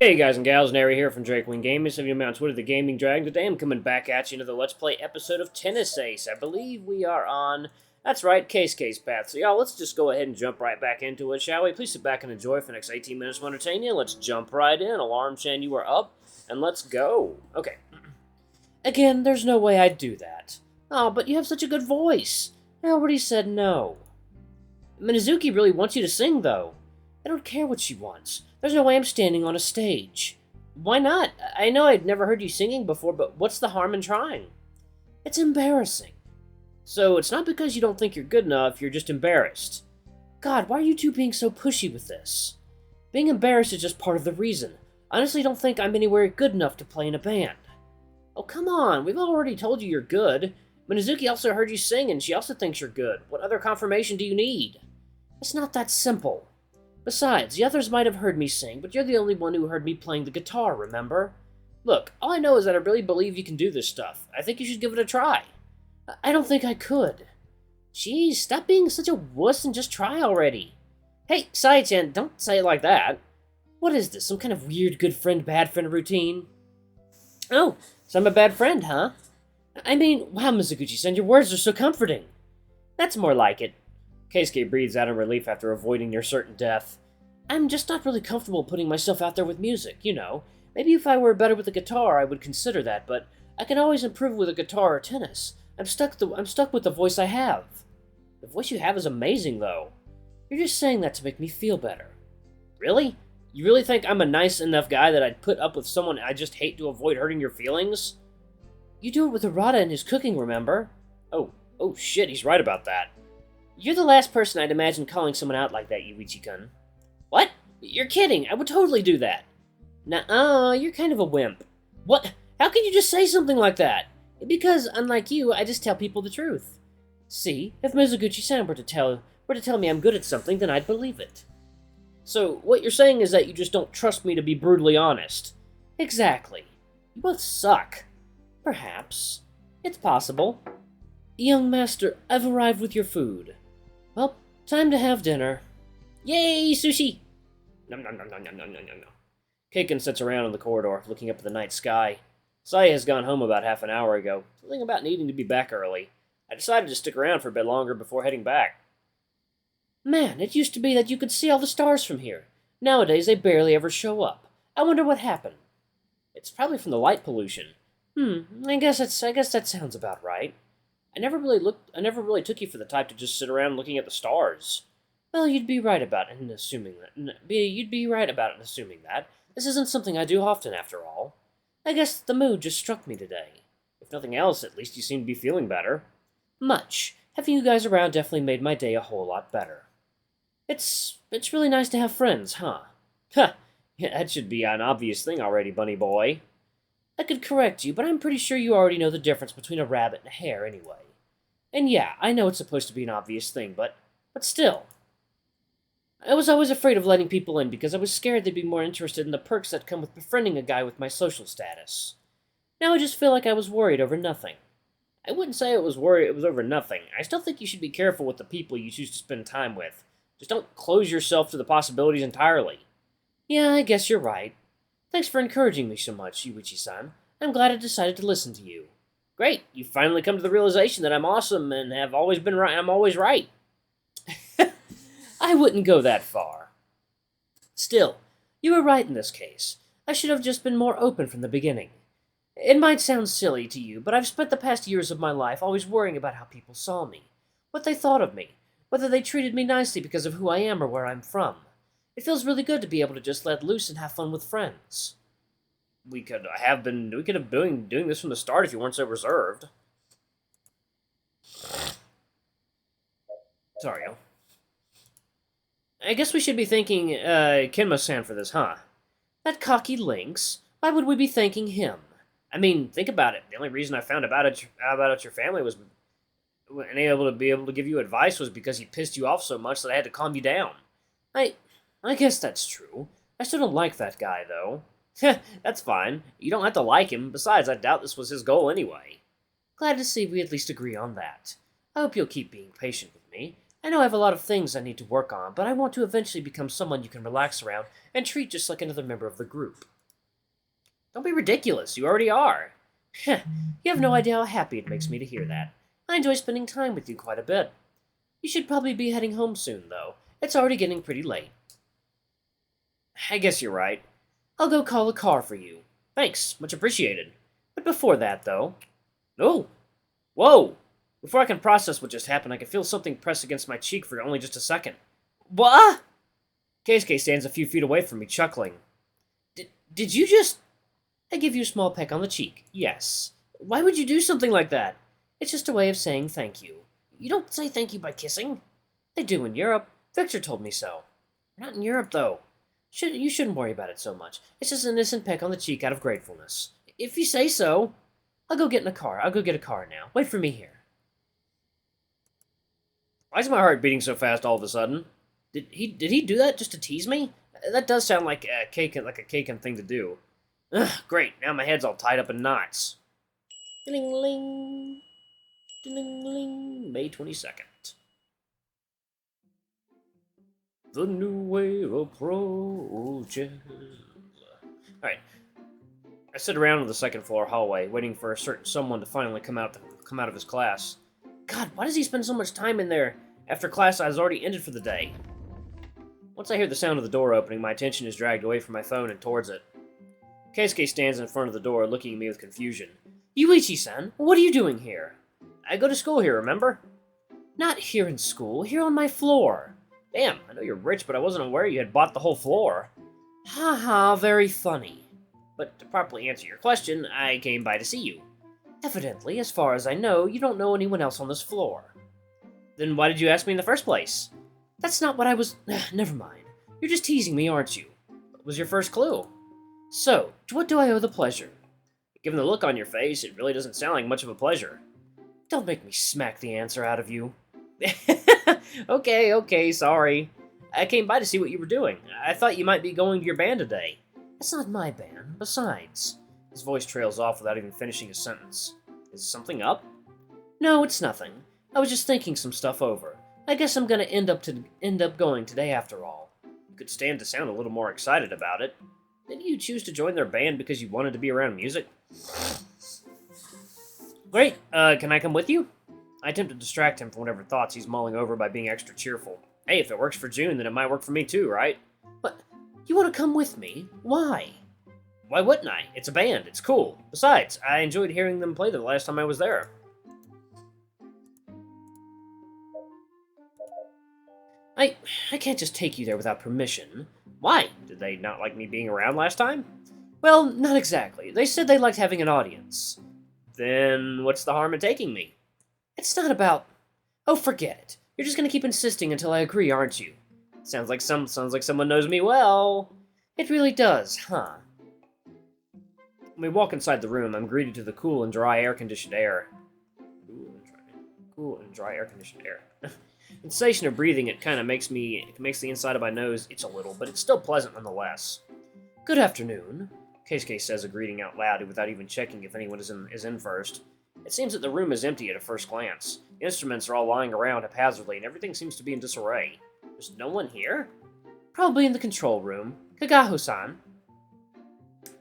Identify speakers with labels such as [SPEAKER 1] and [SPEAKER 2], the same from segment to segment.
[SPEAKER 1] Hey guys and gals, Nary here from Kei-kun Gaming. Some of you on Twitter, the Gaming Dragon. Today I'm coming back at you into the Let's Play episode of Tennis Ace. I believe we are on, that's right, Case Path. So y'all, let's just go ahead and jump right back into it, shall we? Please sit back and enjoy for the next 18 minutes of entertain you. Let's jump right in. Alarm chain, you are up, and let's go. Okay. Again, there's no way I'd do that. Oh, but you have such a good voice. I already said no. Minazuki really wants you to sing, though. I don't care what she wants. There's no way I'm standing on a stage. Why not? I know I'd never heard you singing before, but what's the harm in trying? It's embarrassing. So it's not because you don't think you're good enough, you're just embarrassed. God, why are you two being so pushy with this? Being embarrassed is just part of the reason. I honestly don't think I'm anywhere good enough to play in a band. Oh, come on, we've already told you you're good. Minazuki also heard you sing, and she also thinks you're good. What other confirmation do you need? It's not that simple. Besides, the others might have heard me sing, but you're the only one who heard me playing the guitar, remember? Look, all I know is that I really believe you can do this stuff. I think you should give it a try. I don't think I could. Jeez, stop being such a wuss and just try already. Hey, Sai-chan, don't say it like that. What is this, some kind of weird good friend, bad friend routine? Oh, so I'm a bad friend, huh? I mean, wow, Mizuguchi-san, your words are so comforting. That's more like it. Keisuke breathes out in relief after avoiding near certain death. I'm just not really comfortable putting myself out there with music, you know. Maybe if I were better with the guitar, I would consider that, but I can always improve with a guitar or tennis. I'm stuck with the voice I have. The voice you have is amazing, though. You're just saying that to make me feel better. Really? You really think I'm a nice enough guy that I'd put up with someone I just hate to avoid hurting your feelings? You do it with Arata and his cooking, remember? Oh shit, he's right about that. You're the last person I'd imagine calling someone out like that, Yuichi-kun. What? You're kidding. I would totally do that. Nuh-uh, you're kind of a wimp. What? How can you just say something like that? Because, unlike you, I just tell people the truth. See, if Mizuguchi-san were to tell me I'm good at something, then I'd believe it. So, what you're saying is that you just don't trust me to be brutally honest. Exactly. You both suck. Perhaps. It's possible. Young master, I've arrived with your food. Well, time to have dinner. Yay, sushi! Nom nom nom nom nom nom nom nom. Kei-kun sits around in the corridor, looking up at the night sky. Sai has gone home about half an hour ago, something about needing to be back early. I decided to stick around for a bit longer before heading back. Man, it used to be that you could see all the stars from here. Nowadays, they barely ever show up. I wonder what happened. It's probably from the light pollution. I guess that sounds about right. I never really took you for the type to just sit around looking at the stars. Well, you'd be right about it in assuming that. This isn't something I do often, after all. I guess the mood just struck me today. If nothing else, at least you seem to be feeling better. Much. Having you guys around definitely made my day a whole lot better. It's really nice to have friends, huh? Huh. Yeah, that should be an obvious thing already, bunny boy. I could correct you, but I'm pretty sure you already know the difference between a rabbit and a hare anyway. And yeah, I know it's supposed to be an obvious thing, but still. I was always afraid of letting people in because I was scared they'd be more interested in the perks that come with befriending a guy with my social status. Now I just feel like I was worried over nothing. I wouldn't say it was over nothing. I still think you should be careful with the people you choose to spend time with. Just don't close yourself to the possibilities entirely. Yeah, I guess you're right. Thanks for encouraging me so much, Yuichi-san. I'm glad I decided to listen to you. Great, you've finally come to the realization that I'm awesome and have always been right. I'm always right. I wouldn't go that far. Still, you were right in this case. I should have just been more open from the beginning. It might sound silly to you, but I've spent the past years of my life always worrying about how people saw me, what they thought of me, whether they treated me nicely because of who I am or where I'm from. It feels really good to be able to just let loose and have fun with friends. We could have been doing this from the start if you weren't so reserved. Sorry, yo. I guess we should be thanking Kenma-san for this, huh? That cocky lynx? Why would we be thanking him? I mean, think about it. The only reason I found about your family was and able to give you advice was because he pissed you off so much that I had to calm you down. I guess that's true. I still don't like that guy, though. That's fine. You don't have to like him. Besides, I doubt this was his goal anyway. Glad to see we at least agree on that. I hope you'll keep being patient with me. I know I have a lot of things I need to work on, but I want to eventually become someone you can relax around and treat just like another member of the group. Don't be ridiculous, you already are. Heh, you have no idea how happy it makes me to hear that. I enjoy spending time with you quite a bit. You should probably be heading home soon, though. It's already getting pretty late. I guess you're right. I'll go call a car for you. Thanks, much appreciated. But before that, though... Oh! Whoa! Before I can process what just happened, I can feel something press against my cheek for only just a second. What? Keisuke stands a few feet away from me, chuckling. Did you just... I give you a small peck on the cheek, yes. Why would you do something like that? It's just a way of saying thank you. You don't say thank you by kissing. They do in Europe. Victor told me so. We're not in Europe, though. You shouldn't worry about it so much. It's just an innocent peck on the cheek out of gratefulness. If you say so. I'll go get in a car. I'll go get a car now. Wait for me here. Why is my heart beating so fast all of a sudden? Did he do that just to tease me? That does sound like a Kei-kun thing to do. Ugh, great. Now my head's all tied up in knots. Ding-ling. Ding-ling. May 22nd. The new wave approaches. Alright. I sit around in the second floor hallway, waiting for a certain someone to finally come out of his class. God, why does he spend so much time in there after class has already ended for the day? Once I hear the sound of the door opening, my attention is dragged away from my phone and towards it. Keisuke stands in front of the door, looking at me with confusion. Yuichi-san, what are you doing here? I go to school here, remember? Not here in school, here on my floor. Damn, I know you're rich, but I wasn't aware you had bought the whole floor. Ha ha, very funny. But to properly answer your question, I came by to see you. Evidently, as far as I know, you don't know anyone else on this floor. Then why did you ask me in the first place? That's not what I was... Never mind. You're just teasing me, aren't you? What was your first clue? So, to what do I owe the pleasure? Given the look on your face, it really doesn't sound like much of a pleasure. Don't make me smack the answer out of you. Okay, sorry. I came by to see what you were doing. I thought you might be going to your band today. It's not my band. Besides... His voice trails off without even finishing his sentence. Is something up? No, it's nothing. I was just thinking some stuff over. I guess I'm gonna end up going today after all. You could stand to sound a little more excited about it. Didn't you choose to join their band because you wanted to be around music? Great, can I come with you? I attempt to distract him from whatever thoughts he's mulling over by being extra cheerful. Hey, if it works for June, then it might work for me too, right? But, you want to come with me? Why? Why wouldn't I? It's a band, it's cool. Besides, I enjoyed hearing them play the last time I was there. I can't just take you there without permission. Why? Did they not like me being around last time? Well, not exactly. They said they liked having an audience. Then what's the harm in taking me? It's not about... Oh, forget it. You're just gonna keep insisting until I agree, aren't you? Sounds like someone knows me well. It really does, huh? When we walk inside the room, I'm greeted to the cool and dry air-conditioned air. Cool and dry air-conditioned air. The sensation of breathing it kind of makes the inside of my nose itch a little, but it's still pleasant nonetheless. Good afternoon, Keisuke says a greeting out loud without even checking if anyone is in first. It seems that the room is empty at a first glance. The instruments are all lying around haphazardly, and everything seems to be in disarray. There's no one here? Probably in the control room. Kagaho-san.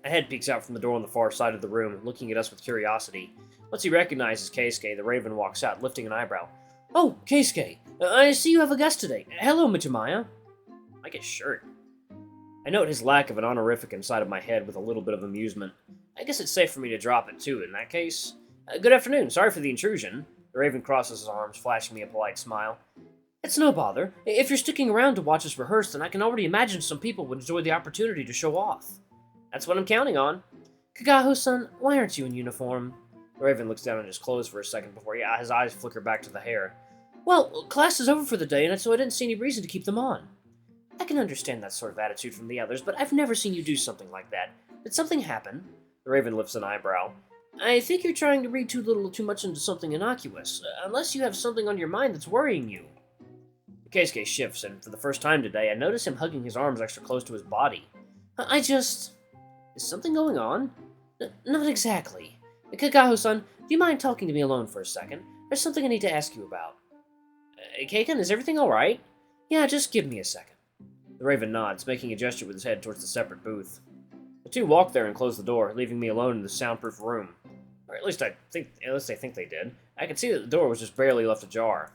[SPEAKER 1] A head peeks out from the door on the far side of the room, looking at us with curiosity. Once he recognizes Keisuke, the Raven walks out, lifting an eyebrow. Oh, Keisuke, I see you have a guest today. Hello, Michimaya. I like his shirt. I note his lack of an honorific inside of my head with a little bit of amusement. I guess it's safe for me to drop it, too, in that case. Good afternoon, sorry for the intrusion. The Raven crosses his arms, flashing me a polite smile. It's no bother. If you're sticking around to watch us rehearse, then I can already imagine some people would enjoy the opportunity to show off. That's what I'm counting on. Kagaho-san, why aren't you in uniform? The Raven looks down at his clothes for a second before his eyes flicker back to the hair. Well, class is over for the day, and so I didn't see any reason to keep them on. I can understand that sort of attitude from the others, but I've never seen you do something like that. Did something happen? The Raven lifts an eyebrow. I think you're trying to read too much into something innocuous, unless you have something on your mind that's worrying you. Keisuke shifts, and for the first time today, I notice him hugging his arms extra close to his body. Is something going on? Not exactly. Kagaho-san, do you mind talking to me alone for a second? There's something I need to ask you about. Kei-kun, is everything alright? Yeah, just give me a second. The Raven nods, making a gesture with his head towards the separate booth. The two walked there and closed the door, leaving me alone in the soundproof room. Or at least they think they did. I could see that the door was just barely left ajar.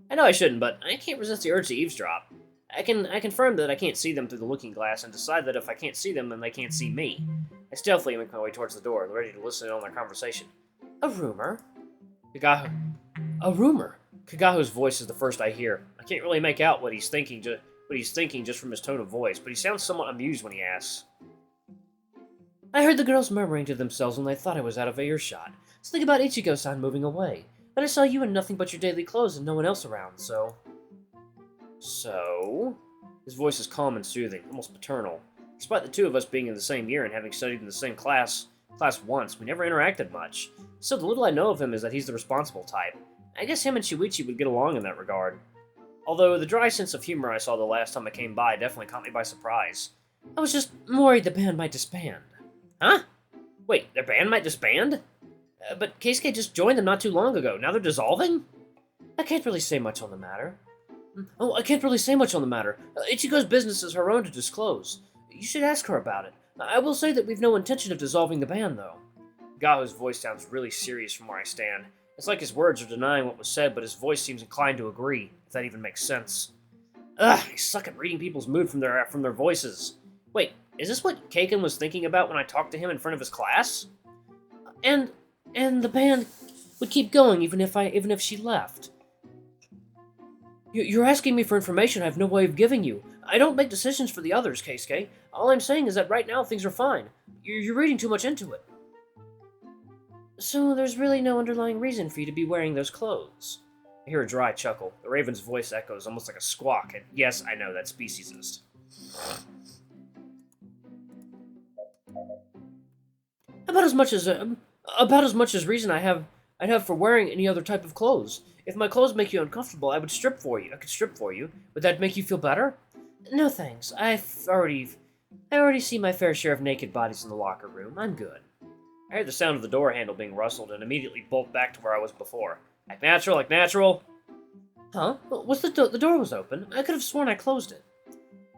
[SPEAKER 1] I know I shouldn't, but I can't resist the urge to eavesdrop. I confirm that I can't see them through the looking glass and decide that if I can't see them, then they can't see me. I stealthily make my way towards the door, ready to listen in on their conversation. A rumor? A rumor? Kagahu's voice is the first I hear. I can't really make out what he's thinking just from his tone of voice, but he sounds somewhat amused when he asks. I heard the girls murmuring to themselves when they thought I was out of earshot. Something about Ichigo-san moving away. But I saw you in nothing but your daily clothes and no one else around, so... So? His voice is calm and soothing, almost paternal. Despite the two of us being in the same year and having studied in the same class once, we never interacted much. So the little I know of him is that he's the responsible type. I guess him and Shuichi would get along in that regard. Although the dry sense of humor I saw the last time I came by definitely caught me by surprise. I was just worried the band might disband. Huh? Wait, their band might disband? But Keisuke just joined them not too long ago. Now they're dissolving? I can't really say much on the matter. Ichigo's business is her own to disclose. You should ask her about it. I will say that we've no intention of dissolving the band, though. Gaho's voice sounds really serious from where I stand. It's like his words are denying what was said, but his voice seems inclined to agree, if that even makes sense. Ugh, I suck at reading people's mood from their voices. Wait, is this what Kei-kun was thinking about when I talked to him in front of his class? And the band would keep going even if she left. You're asking me for information I have no way of giving you. I don't make decisions for the others, Keisuke. All I'm saying is that right now things are fine. You're reading too much into it. So there's really no underlying reason for you to be wearing those clothes. I hear a dry chuckle. The raven's voice echoes almost like a squawk, and yes, I know, that's speciesist. About as much as reason I'd have for wearing any other type of clothes. If my clothes make you uncomfortable, I could strip for you. Would that make you feel better? No thanks. I already see my fair share of naked bodies in the locker room. I'm good. I heard the sound of the door handle being rustled and immediately bolt back to where I was before. Act natural. Huh? What's the door was open. I could have sworn I closed it.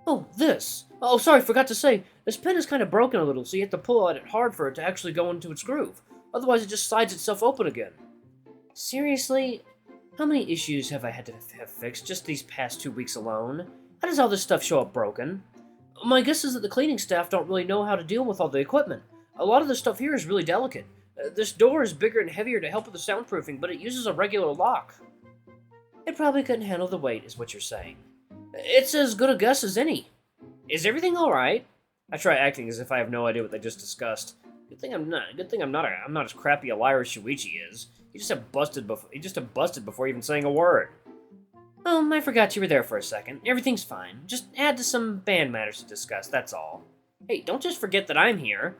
[SPEAKER 1] Oh, this. Oh, sorry, forgot to say. This pen is kind of broken a little, so you have to pull at it hard for it to actually go into its groove. Otherwise, it just slides itself open again. Seriously? How many issues have I had to have fixed just these past 2 weeks alone? How does all this stuff show up broken? My guess is that the cleaning staff don't really know how to deal with all the equipment. A lot of the stuff here is really delicate. This door is bigger and heavier to help with the soundproofing, but it uses a regular lock. It probably couldn't handle the weight, is what you're saying. It's as good a guess as any. Is everything alright? I try acting as if I have no idea what they just discussed. Good thing I'm not as crappy a liar as Shuichi is. He just had busted before even saying a word. Oh, I forgot you were there for a second. Everything's fine. Just add to some band matters to discuss, that's all. Hey, don't just forget that I'm here.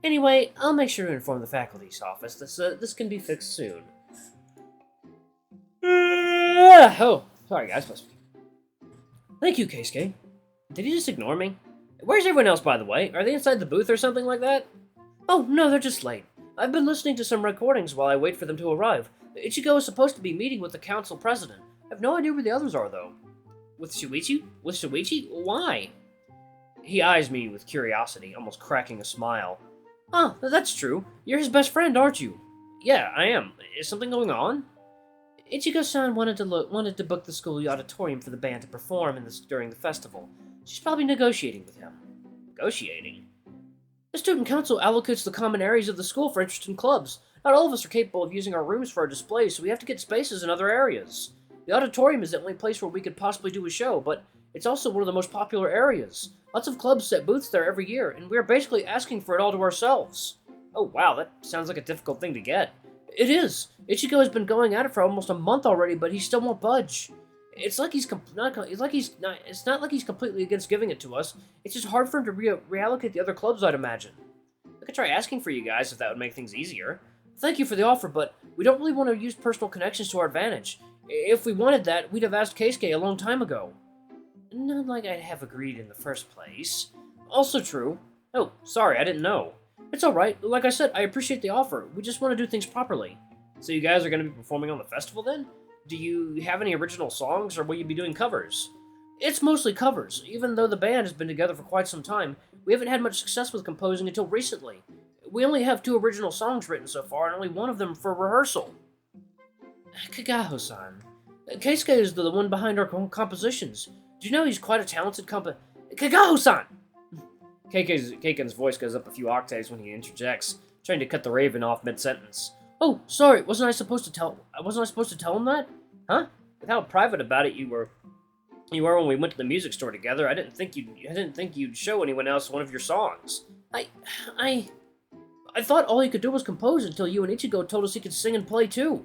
[SPEAKER 1] Anyway, I'll make sure to inform the faculty's office. This can be fixed soon. Oh, sorry guys. Thank you, Keisuke. Did he just ignore me? Where's everyone else, by the way? Are they inside the booth or something like that? Oh, no, they're just late. I've been listening to some recordings while I wait for them to arrive. Ichigo is supposed to be meeting with the council president. I have no idea where the others are, though. With Shuichi? Why? He eyes me with curiosity, almost cracking a smile. Ah, that's true. You're his best friend, aren't you? Yeah, I am. Is something going on? Ichigo-san wanted to book the school auditorium for the band to perform during the festival. She's probably negotiating with him. Negotiating? The student council allocates the common areas of the school for interested clubs. Not all of us are capable of using our rooms for our displays, so we have to get spaces in other areas. The auditorium is the only place where we could possibly do a show, but it's also one of the most popular areas. Lots of clubs set booths there every year, and we're basically asking for it all to ourselves. Oh wow, that sounds like a difficult thing to get. It is. Ichigo has been going at it for almost a month already, but he still won't budge. It's not like he's completely against giving it to us. It's just hard for him to reallocate the other clubs, I'd imagine. I could try asking for you guys if that would make things easier. Thank you for the offer, but we don't really want to use personal connections to our advantage. If we wanted that, we'd have asked Keisuke a long time ago. Not like I'd have agreed in the first place. Also true. Oh, sorry, I didn't know. It's alright. Like I said, I appreciate the offer. We just want to do things properly. So you guys are going to be performing on the festival then? Do you have any original songs, or will you be doing covers? It's mostly covers. Even though the band has been together for quite some time, we haven't had much success with composing until recently. We only have 2 original songs written so far, and only one of them for rehearsal. Kagaho-san. Keisuke is the one behind our compositions. Do you know he's quite a talented Kagaho-san! Kei-kun's voice goes up a few octaves when he interjects, trying to cut the Raven off mid-sentence. Oh, sorry, wasn't I supposed to tell him that? Huh? With how private about it you were when we went to the music store together, I didn't think you'd show anyone else one of your songs. I thought all he could do was compose until you and Ichigo told us he could sing and play too.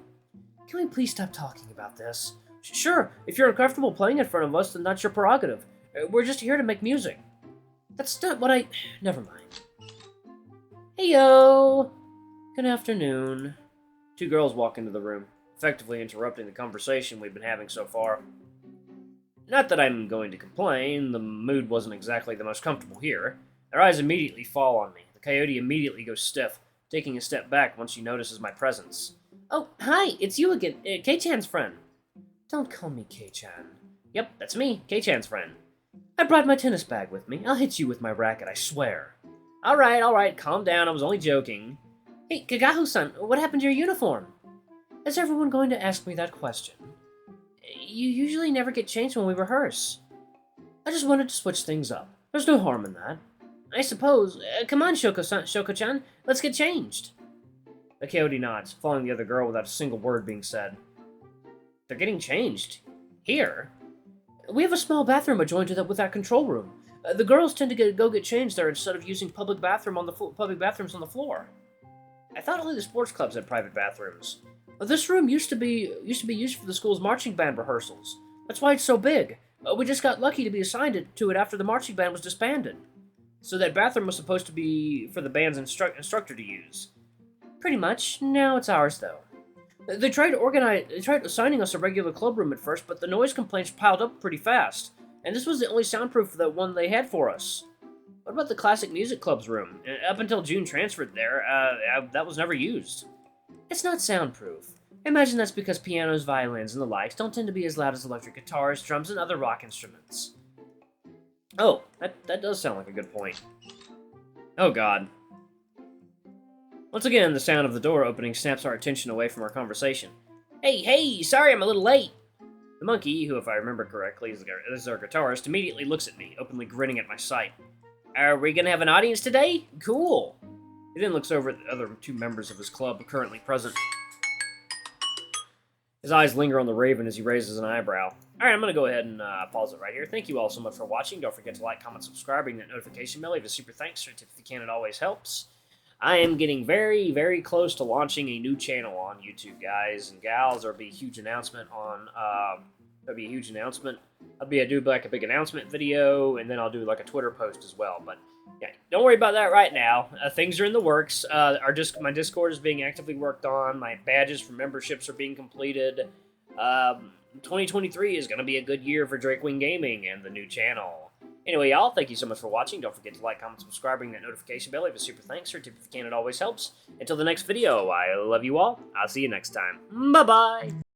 [SPEAKER 1] Can we please stop talking about this? Sure, if you're uncomfortable playing in front of us, then that's your prerogative. We're just here to make music. That's not what Never mind. Heyo! Good afternoon. 2 girls walk into the room, effectively interrupting the conversation we've been having so far. Not that I'm going to complain, the mood wasn't exactly the most comfortable here. Their eyes immediately fall on me. The coyote immediately goes stiff, taking a step back once she notices my presence. Oh, hi, it's you again, Kei-chan's friend. Don't call me Kei-chan. Yep, that's me, Kei-chan's friend. I brought my tennis bag with me. I'll hit you with my racket, I swear. Alright, calm down, I was only joking. Hey, Kagaho-san, what happened to your uniform? Is everyone going to ask me that question? You usually never get changed when we rehearse. I just wanted to switch things up. There's no harm in that. I suppose. Come on, Shoko-chan, let's get changed. The coyote nods, following the other girl without a single word being said. They're getting changed. Here? We have a small bathroom adjoined with that control room. The girls tend to go get changed there instead of using public bathrooms on the floor. I thought only the sports clubs had private bathrooms. This room used to be used for the school's marching band rehearsals. That's why it's so big. We just got lucky to be assigned to it after the marching band was disbanded. So that bathroom was supposed to be for the band's instructor to use. Pretty much. Now it's ours, though. They tried assigning us a regular club room at first, but the noise complaints piled up pretty fast, and this was the only soundproof for the one they had for us. What about the classic music club's room? Up until June transferred there, that was never used. It's not soundproof. I imagine that's because pianos, violins, and the likes don't tend to be as loud as electric guitars, drums, and other rock instruments. Oh, that does sound like a good point. Oh god. Once again, the sound of the door opening snaps our attention away from our conversation. Hey, sorry I'm a little late. The monkey, who, if I remember correctly, is our guitarist, immediately looks at me, openly grinning at my sight. Are we gonna have an audience today? Cool. He then looks over at the other 2 members of his club currently present. His eyes linger on the Raven as he raises an eyebrow. Alright, I'm gonna go ahead and pause it right here. Thank you all so much for watching. Don't forget to like, comment, subscribe, ring that notification bell. Leave a super thanks or tip if you can, it always helps. I am getting very, very close to launching a new channel on YouTube, guys and gals. There'll be a huge announcement on, I'll do like a big announcement video, and then I'll do like a Twitter post as well. But yeah, don't worry about that right now. Things are in the works. My Discord is being actively worked on. My badges for memberships are being completed. 2023 is going to be a good year for Drakewing Gaming and the new channel. Anyway, y'all, thank you so much for watching. Don't forget to like, comment, subscribe, ring that notification bell. Leave a super thanks or tip if you can. It always helps. Until the next video, I love you all. I'll see you next time. Bye-bye.